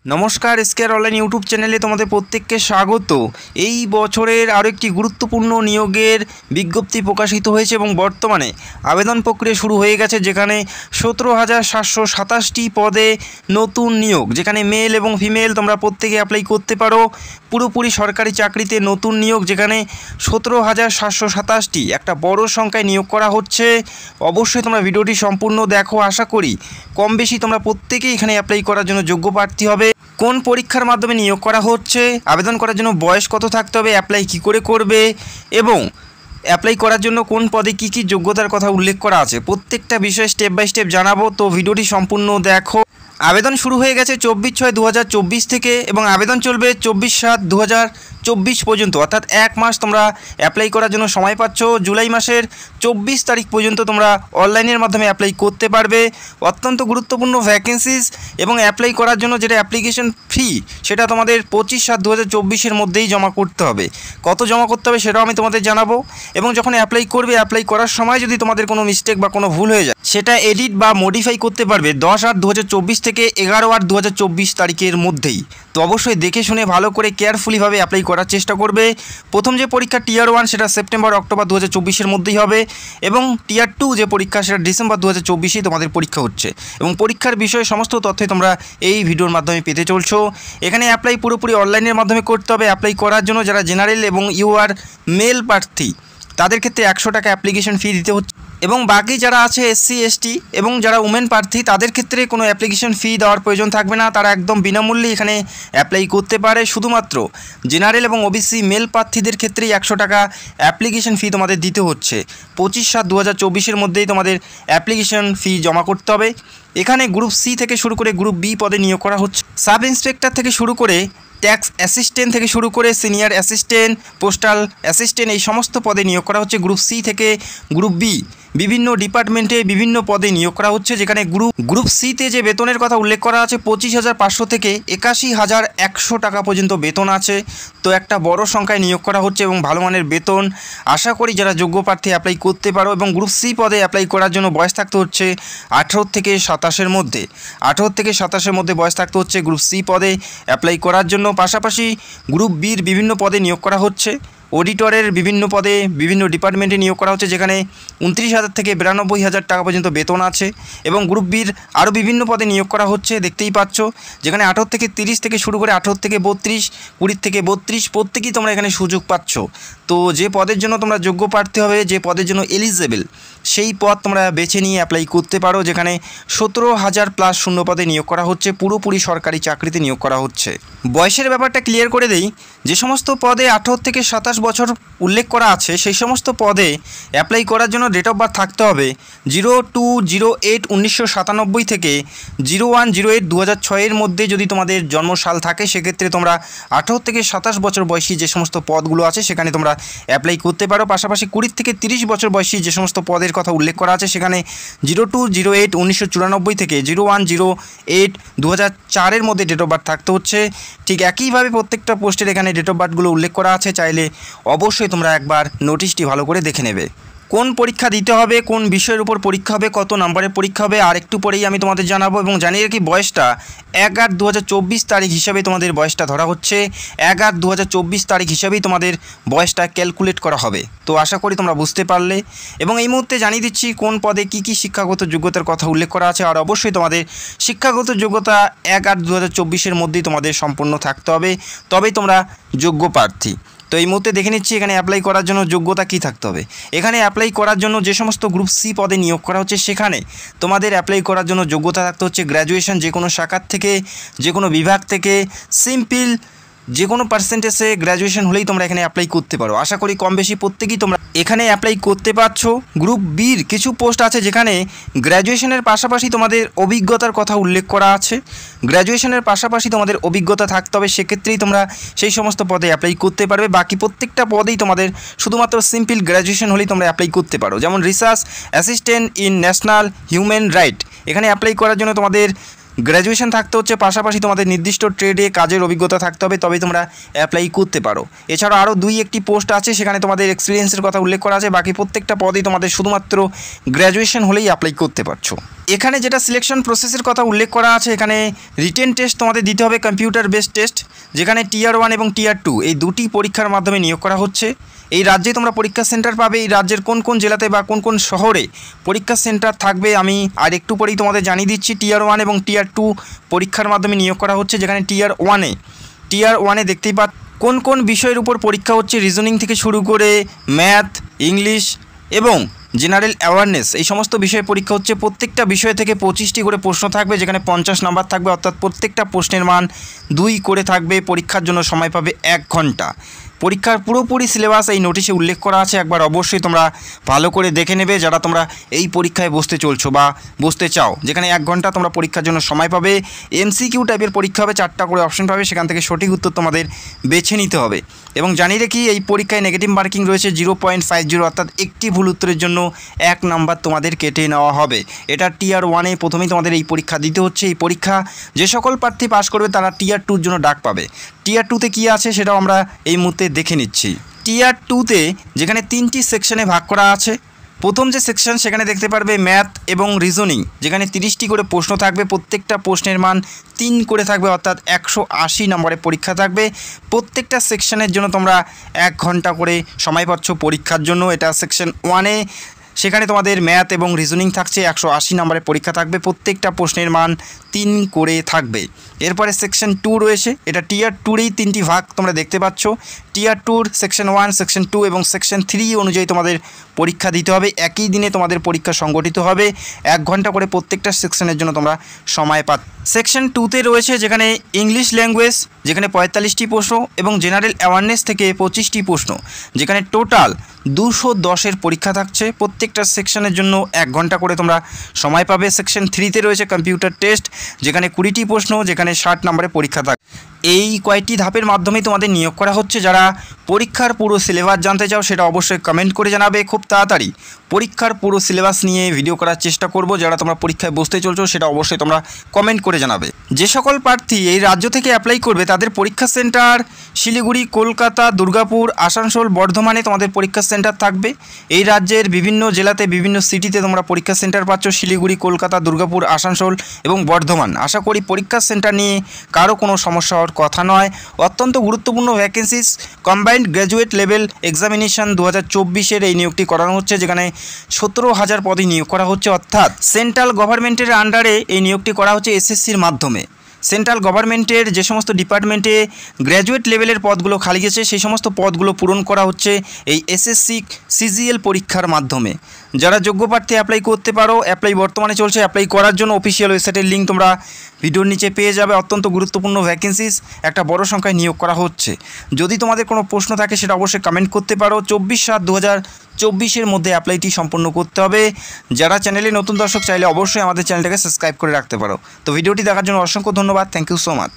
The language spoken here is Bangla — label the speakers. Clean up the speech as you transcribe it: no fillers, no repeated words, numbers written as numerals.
Speaker 1: নমস্কার, এসকেআর অনলাইন ইউটিউব চ্যানেলে তোমাদের প্রত্যেককে স্বাগত। এই বছরের আরও একটি গুরুত্বপূর্ণ নিয়োগের বিজ্ঞপ্তি প্রকাশিত হয়েছে এবং বর্তমানে আবেদন প্রক্রিয়া শুরু হয়ে গেছে, যেখানে 17,727টি পদে নতুন নিয়োগ, যেখানে মেল এবং ফিমেল তোমরা প্রত্যেকে অ্যাপ্লাই করতে পারো। পুরোপুরি সরকারি চাকরিতে নতুন নিয়োগ, যেখানে 17,727টি একটা বড় সংখ্যায় নিয়োগ করা হচ্ছে। অবশ্যই তোমরা ভিডিওটি সম্পূর্ণ দেখো। আশা করি কম বেশি তোমরা প্রত্যেকেই এখানে অ্যাপ্লাই করার জন্য যোগ্য প্রার্থী হবে। কোন পরীক্ষার মাধ্যমে নিয়োগ করা হচ্ছে, আবেদন করার জন্য বয়স কত থাকতে হবে, অ্যাপ্লাই কী করে করবে এবং অ্যাপ্লাই করার জন্য কোন পদে কী কী যোগ্যতার কথা উল্লেখ করা আছে, প্রত্যেকটা বিষয় স্টেপ বাই স্টেপ জানাবো। তো ভিডিওটি সম্পূর্ণ দেখো। আবেদন শুরু হয়ে গেছে 24/6/2024 থেকে এবং আবেদন চলবে 24/7/2024 পর্যন্ত, অর্থাৎ এক মাস তোমরা অ্যাপ্লাই করার জন্য সময় পাচ্ছ। জুলাই মাসের 24 তারিখ পর্যন্ত তোমরা অনলাইনের মাধ্যমে অ্যাপ্লাই করতে পারবে। অত্যন্ত গুরুত্বপূর্ণ ভ্যাকেন্সিস এবং অ্যাপ্লাই করার জন্য যেটা অ্যাপ্লিকেশন ফি, সেটা তোমাদের 25/7/2024 মধ্যেই জমা করতে হবে। কত জমা করতে হবে সেটাও আমি তোমাদের জানাবো। এবং যখন অ্যাপ্লাই করবে, অ্যাপ্লাই করার সময় যদি তোমাদের কোনো মিস্টেক বা কোনো ভুল হয়ে যায়, সেটা এডিট বা মডিফাই করতে পারবে 10/8/2024 থেকে 11/8/2024 তারিখের মধ্যেই। তো অবশ্যই দেখে শুনে ভালো করে কেয়ারফুলিভাবে অ্যাপ্লাই করার চেষ্টা করবে। প্রথম যে পরীক্ষা টিয়ার 1 সেটা সেপ্টেম্বর-অক্টোবর 2024 মধ্যেই হবে এবং টিয়ার 2 যে পরীক্ষা সেটা ডিসেম্বর 2024 তোমাদের পরীক্ষা হচ্ছে। এবং পরীক্ষার বিষয়ে সমস্ত তথ্যই তোমরা এই ভিডিওর মাধ্যমে পেতে চলছো। এখানে অ্যাপ্লাই পুরোপুরি অনলাইনের মাধ্যমে করতে হবে। অ্যাপ্লাই করার জন্য যারা জেনারেল এবং ইউআর মেল প্রার্থী, তাদের ক্ষেত্রে 100 টাকা অ্যাপ্লিকেশন ফি দিতে হচ্ছে এবং বাকি যারা আছে SC ST এবং যারা উমেন প্রার্থী, তাদের ক্ষেত্রে কোনো অ্যাপ্লিকেশন ফি দেওয়ার প্রয়োজন থাকবে না। তারা একদম বিনামূল্যে এখানে অ্যাপ্লাই করতে পারে। শুধুমাত্র জেনারেল এবং OBC মেল প্রার্থীদের ক্ষেত্রেই 100 টাকা অ্যাপ্লিকেশন ফি তোমাদের দিতে হচ্ছে। 25/7/2024 মধ্যেই তোমাদের অ্যাপ্লিকেশন ফি জমা করতে হবে। এখানে গ্রুপ C থেকে শুরু করে গ্রুপ B পদে নিয়োগ করা হচ্ছে। সাব ইন্সপেক্টর থেকে শুরু করে ট্যাক্স অ্যাসিস্ট্যান্ট থেকে শুরু করে সিনিয়র অ্যাসিস্ট্যান্ট, পোস্টাল অ্যাসিস্ট্যান্ট, এই সমস্ত পদে নিয়োগ করা হচ্ছে। গ্রুপ C থেকে গ্রুপ B বিভিন্ন ডিপার্টমেন্টে বিভিন্ন পদে নিয়োগ করা হচ্ছে, যেখানে গ্রুপ সিতে যে বেতনের কথা উল্লেখ করা আছে 25,500 থেকে 81,100 টাকা পর্যন্ত বেতন আছে। তো একটা বড় সংখ্যায় নিয়োগ করা হচ্ছে এবং ভালো মানের বেতন। আশা করি যারা যোগ্য প্রার্থী অ্যাপ্লাই করতে পারো। এবং গ্রুপ C পদে অ্যাপ্লাই করার জন্য বয়স থাকতে হচ্ছে 18 থেকে 27-এর মধ্যে। 18 থেকে 27-এর মধ্যে বয়স থাকতে হচ্ছে গ্রুপ C পদে অ্যাপ্লাই করার জন্য। পাশাপাশি গ্রুপ Bর বিভিন্ন পদে নিয়োগ করা হচ্ছে। অডিটরের বিভিন্ন পদে বিভিন্ন ডিপার্টমেন্টে নিয়োগ করা হচ্ছে, যেখানে 29,000 থেকে 92,000 টাকা পর্যন্ত বেতন আছে। এবং গ্রুপ Bর আরও বিভিন্ন পদে নিয়োগ করা হচ্ছে, দেখতেই পাচ্ছ, যেখানে 18 থেকে 30 থেকে শুরু করে 18 থেকে 32, 20 থেকে 32 প্রত্যেকেই তোমরা এখানে সুযোগ পাচ্ছ। তো যে পদের জন্য তোমরা যোগ্য প্রার্থী হবে, যে পদের জন্য এলিজেবল, সেই পদ তোমরা বেছে নিয়ে অ্যাপ্লাই করতে পারো। যেখানে 17,000 প্লাস শূন্য পদে নিয়োগ করা হচ্ছে, পুরোপুরি সরকারি চাকরিতে নিয়োগ করা হচ্ছে। বয়সের ব্যাপারটা ক্লিয়ার করে দেই। যে সমস্ত পদে 18 থেকে 27 বছর উল্লেখ করা আছে, সেই সমস্ত পদে অ্যাপ্লাই করার জন্য ডেট অফ বার্থ থাকতে হবে 02/08/1997 থেকে 01/08/2006 মধ্যে। যদি তোমাদের জন্মসাল থাকে, সেক্ষেত্রে তোমরা 18 থেকে 27 বছর বয়সী যে সমস্ত পদগুলো আছে সেখানে তোমরা অ্যাপ্লাই করতে পারো। পাশাপাশি 20 থেকে 30 বছর বয়সী যে সমস্ত পদের কথা উল্লেখ করা আছে, সেখানে 02/08/1994 থেকে 01/08/2004 মধ্যে ডেট অফ বার্থ থাকতে হচ্ছে। ঠিক একইভাবে প্রত্যেকটা পোস্টের এখানে ডেট অফ বার্থগুলো উল্লেখ করা আছে। চাইলে অবশ্যই তোমরা একবার নোটিশটি ভালো করে দেখে নেবে। কোন পরীক্ষা দিতে হবে, কোন বিষয়ের উপর পরীক্ষা হবে, কত নম্বরের পরীক্ষা হবে, আর একটু পরেই আমি তোমাদের জানাবো। এবং জানিয়ে রাখি, বয়সটা 1/8/2024 তারিখ হিসাবে তোমাদের বয়সটা ধরা হচ্ছে। 1/8/2024 তারিখ হিসাবেই তোমাদের বয়সটা ক্যালকুলেট করা হবে। তো আশা করি তোমরা বুঝতে পারলে। এবং এই মুহূর্তে জানিয়ে দিচ্ছি কোন পদে কী কী শিক্ষাগত যোগ্যতার কথা উল্লেখ করা আছে। আর অবশ্যই তোমাদের শিক্ষাগত যোগ্যতা 1/8/2024 মধ্যেই তোমাদের সম্পূর্ণ থাকতে হবে, তবেই তোমরা যোগ্য প্রার্থী। তো এই মুহূর্তে দেখে নিচ্ছি এখানে অ্যাপ্লাই করার জন্য যোগ্যতা কী থাকতে হবে। এখানে অ্যাপ্লাই করার জন্য যে সমস্ত গ্রুপ C পদে নিয়োগ করা হচ্ছে, সেখানে তোমাদের অ্যাপ্লাই করার জন্য যোগ্যতা থাকতে হচ্ছে গ্র্যাজুয়েশন, যে কোনো শাখার থেকে, যে কোনো বিভাগ থেকে, সিম্পল যে কোনো পার্সেন্টেজে গ্র্যাজুয়েশন হলেই তোমরা এখানে অ্যাপ্লাই করতে পারো। আশা করি কম বেশি প্রত্যেকেই তোমরা এখানে অ্যাপ্লাই করতে পারছো। গ্রুপ Bর কিছু পোস্ট আছে যেখানে গ্র্যাজুয়েশনের পাশাপাশি তোমাদের অভিজ্ঞতার কথা উল্লেখ করা আছে। গ্র্যাজুয়েশনের পাশাপাশি তোমাদের অভিজ্ঞতা থাকতে হবে, সেক্ষেত্রেই তোমরা সেই সমস্ত পদে অ্যাপ্লাই করতে পারবে। বাকি প্রত্যেকটা পদেই তোমাদের শুধুমাত্র সিম্পল গ্র্যাজুয়েশন হলেই তোমরা অ্যাপ্লাই করতে পারো। যেমন research assistant in national human right, এখানে অ্যাপ্লাই করার জন্য তোমাদের গ্র্যাজুয়েশন থাকতে হচ্ছে, পাশাপাশি তোমাদের নির্দিষ্ট ট্রেডে কাজের অভিজ্ঞতা থাকতে হবে, তবেই তোমরা অ্যাপ্লাই করতে পারো। এছাড়াও আরও 2-1টি পোস্ট আছে, সেখানে তোমাদের এক্সপিরিয়েন্সের কথা উল্লেখ করা আছে। বাকি প্রত্যেকটা পদেই তোমাদের শুধুমাত্র গ্র্যাজুয়েশন হলেই অ্যাপ্লাই করতে পারছো। এখানে যেটা সিলেকশন প্রসেসের কথা উল্লেখ করা আছে, এখানে রিটেন টেস্ট তোমাদের দিতে হবে, কম্পিউটার বেসড টেস্ট, যেখানে টিয়ার 1 এবং টিয়ার 2 এই দুটি পরীক্ষার মাধ্যমে নিয়োগ করা হচ্ছে। এই রাজ্যে তোমরা পরীক্ষা সেন্টার পাবে। এই রাজ্যের কোন কোন জেলাতে বা কোন কোন শহরে পরীক্ষা সেন্টার থাকবে আমি আর একটু পরেই তোমাদের জানিয়ে দিচ্ছি। টিয়ার 1 এবং টিয়ার 2 পরীক্ষার মাধ্যমে নিয়োগ করা হচ্ছে, যেখানে টিয়ার ওয়ানে দেখতেই পাচ্ছ কোন কোন বিষয়ের উপর পরীক্ষা হচ্ছে। রিজনিং থেকে শুরু করে ম্যাথ, ইংলিশ এবং জেনারেল অ্যাওয়ারনেস, এই সমস্ত বিষয়ে পরীক্ষা হচ্ছে। প্রত্যেকটা বিষয় থেকে 25টি করে প্রশ্ন থাকবে, যেখানে 50 নাম্বার থাকবে, অর্থাৎ প্রত্যেকটা প্রশ্নের মান 2 করে থাকবে। পরীক্ষার জন্য সময় পাবে 1 ঘন্টা। পরীক্ষার পুরোপুরি সিলেবাস এই নোটিশে উল্লেখ করা আছে, একবার অবশ্যই তোমরা ভালো করে দেখে নেবে যারা তোমরা এই পরীক্ষায় বসতে চলছো বা বসতে চাও, যেখানে 1 ঘন্টা তোমরা পরীক্ষার জন্য সময় পাবে। MCQ টাইপের পরীক্ষা হবে, 4টা করে অপশন পাবে, সেখান থেকে সঠিক উত্তর তোমাদের বেছে নিতে হবে। এবং জানিয়ে রাখি, এই পরীক্ষায় নেগেটিভ মার্কিং রয়েছে 0.50, অর্থাৎ একটি ভুল উত্তরের জন্য 1 নাম্বার তোমাদের কেটে নেওয়া হবে। এটা টিয়ার 1-এ প্রথমেই তোমাদের এই পরীক্ষা দিতে হচ্ছে। এই পরীক্ষা যে সকল প্রার্থী পাস করবে তারা টিয়ার 2-র জন্য ডাক পাবে। টিয়ার 2-তে কী আছে সেটাও আমরা এই মুহূর্তে দেখে নিচ্ছি। টিয়ার 2-তে যেখানে 3টি সেকশনে ভাগ করা আছে, প্রথম যে সেকশন সেখানে দেখতে পারবে ম্যাথ এবং রিজনিং, যেখানে 30টি করে প্রশ্ন থাকবে, প্রত্যেকটা প্রশ্নের মান 3 করে থাকবে, অর্থাৎ 180 নম্বরের পরীক্ষা থাকবে। প্রত্যেকটা সেকশনের জন্য তোমরা 1 ঘন্টা করে সময় পাচ্ছ পরীক্ষার জন্য। এটা সেকশন 1-এ, সেখানে তোমাদের ম্যাথ এবং রিজনিং থাকছে, 180 নম্বরের পরীক্ষা থাকবে, প্রত্যেকটা প্রশ্নের মান 3 করে থাকবে। এরপরে সেকশন 2 রয়েছে, এটা টিয়ার 2-রেই 3টি ভাগ তোমরা দেখতে পাচ্ছ। টিয়ার 2-র সেকশন 1, সেকশন 2 এবং সেকশন 3 অনুযায়ী তোমাদের পরীক্ষা দিতে হবে। একই দিনে তোমাদের পরীক্ষা সংগঠিত হবে, 1 ঘন্টা করে প্রত্যেকটা সেকশনের জন্য তোমরা সময় পাচ্ছ। সেকশন 2-তে রয়েছে যেখানে ইংলিশ ল্যাঙ্গুয়েজ, যেখানে 45টি প্রশ্ন এবং জেনারেল অ্যাওয়ারনেস থেকে 25টি প্রশ্ন, যেখানে টোটাল 210-এর পরীক্ষা থাকছে। প্রত্যেকটা সেকশনের জন্য 1 ঘন্টা করে তোমরা সময় পাবে। সেকশন 3-তে রয়েছে কম্পিউটার টেস্ট, যেখানে 20টি প্রশ্ন, যেখানে 60 নম্বরের পরীক্ষা থাকে। এই কয়েকটি ধাপের মাধ্যমেই তোমাদের নিয়োগ করা হচ্ছে। যারা পরীক্ষার পুরো সিলেবাস জানতে চাও সেটা অবশ্যই কমেন্ট করে জানাবে। খুব তাড়াতাড়ি পরীক্ষার পুরো সিলেবাস নিয়ে ভিডিও করার চেষ্টা করব। যারা তোমরা পরীক্ষায় বসতে চলছো সেটা অবশ্যই তোমরা কমেন্ট করে জানাবে। যে সকল প্রার্থী এই রাজ্য থেকে অ্যাপ্লাই করবে তাদের পরীক্ষা সেন্টার শিলিগুড়ি, কলকাতা, দুর্গাপুর, আসানসোল, বর্ধমানে তোমাদের পরীক্ষা সেন্টার থাকবে। এই রাজ্যের বিভিন্ন জেলাতে, বিভিন্ন সিটিতে তোমরা পরীক্ষা সেন্টার পাচ্ছ, শিলিগুড়ি, কলকাতা, দুর্গাপুর, আসানসোল এবং বর্ধমান। আশা করি পরীক্ষা সেন্টার নিয়ে কারো কোনো সমস্যা হওয়ার কথা নয়। অত্যন্ত গুরুত্বপূর্ণ vacancies, combined graduate level examination 2024-এর এই নিয়োগটি করানো হচ্ছে, যেখানে 17,000 পদে নিয়োগ করা হচ্ছে, অর্থাৎ সেন্ট্রাল গভর্নমেন্টের আন্ডারে এই নিয়োগটি করা হচ্ছে SSCর মাধ্যমে। সেন্ট্রাল গভর্নমেন্টের যে সমস্ত ডিপার্টমেন্টে গ্র্যাজুয়েট লেভেলের পদগুলো খালি গেছে সেই সমস্ত পদগুলো পূরণ করা হচ্ছে এই SSC CGL পরীক্ষার মাধ্যমে। যারা যোগ্য প্রার্থী অ্যাপ্লাই করতে পারো। অ্যাপ্লাই বর্তমানে চলছে। অ্যাপ্লাই করার জন্য অফিসিয়াল ওয়েবসাইটের লিঙ্ক তোমরা ভিডিওর নিচে পেয়ে যাবে। অত্যন্ত গুরুত্বপূর্ণ ভ্যাকেন্সিস, একটা বড় সংখ্যায় নিয়োগ করা হচ্ছে। যদি তোমাদের কোনো প্রশ্ন থাকে সেটা অবশ্যই কমেন্ট করতে পারো। 24/7/2024-এর মধ্যে অ্যাপ্লাইটি সম্পন্ন করতে হবে। যারা চ্যানেলে নতুন দর্শক চাইলে অবশ্যই আমাদের চ্যানেলটাকে সাবস্ক্রাইব করে রাখতে পারো। তো ভিডিওটি দেখার জন্য অসংখ্য ধন্যবাদ। Thank you so much.